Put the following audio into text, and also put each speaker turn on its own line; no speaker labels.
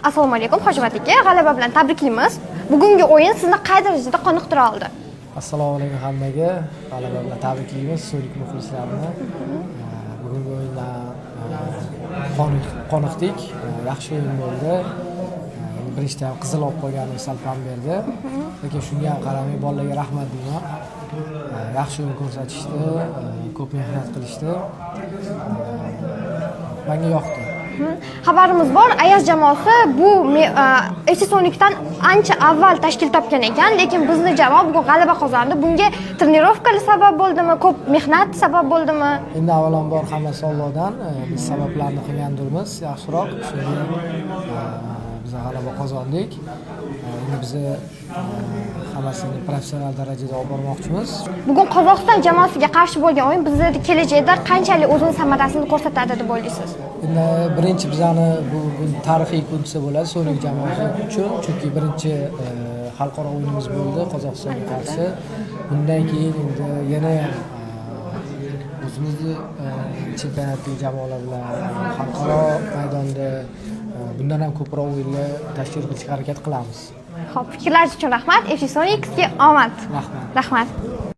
Assalomu alaykum, Hojimat aka. G'alaba bilan tabriklaymiz. Bugungi o'yin sizni qay darajada qoniqtira oldi?
Assalomu alaykum hammaga. G'alaba bilan tabriklaymiz So'rik muxlislarni. Bugungi o'yindan qoniqdik. Yaxshi o'yin bo'ldi. Birinchidan qizil olib qo'yganimiz sal pam berdi. Lekin shunga ham qaramay bolalarga rahmat deyman. Yaxshi o'yin ko'rsatishdi, ko'p mehnat qilishdi. Menga yoqdi.
Xabarimiz bor, Ayaz jamoasi bu FC Sonic'dan ancha avval tashkil topgan ekan, lekin bizni jamoa bugun g'alaba qozondi. Bunga trenirovkalar sabab bo'ldimi, ko'p mehnat sabab bo'ldimi?
Endi avvalambor hammasi Allohdan, biz sabablarni qilgandirmiz, yaxshiroq. Shunga biz g'alaba qozondik. Endi biz hammasini professional darajada olib bormoqchimiz.
Bugun Qozog'iston jamoasiga qarshi bo'lgan o'yin bizga kelajakda qanchalik o'zining samarasini ko'rsatadi deb o'ylaysiz?
Endi birinchi bizani bu tarixiy kun desa bo'ladi So'rik jamoasi uchun, chunki birinchi xalqaro o'yinimiz bo'ldi Qozog'istonga qarshi. Bundan keyin endi yana o'zimizni chempionatdagi jamoalar bilan xalqaro maydonda bundan ham ko'proq o'yinlar tashkil qilishga harakat qilamiz.
Xo'p, fikrlaringiz uchun rahmat. FC Sonic'ga omad.
Rahmat.
Rahmat.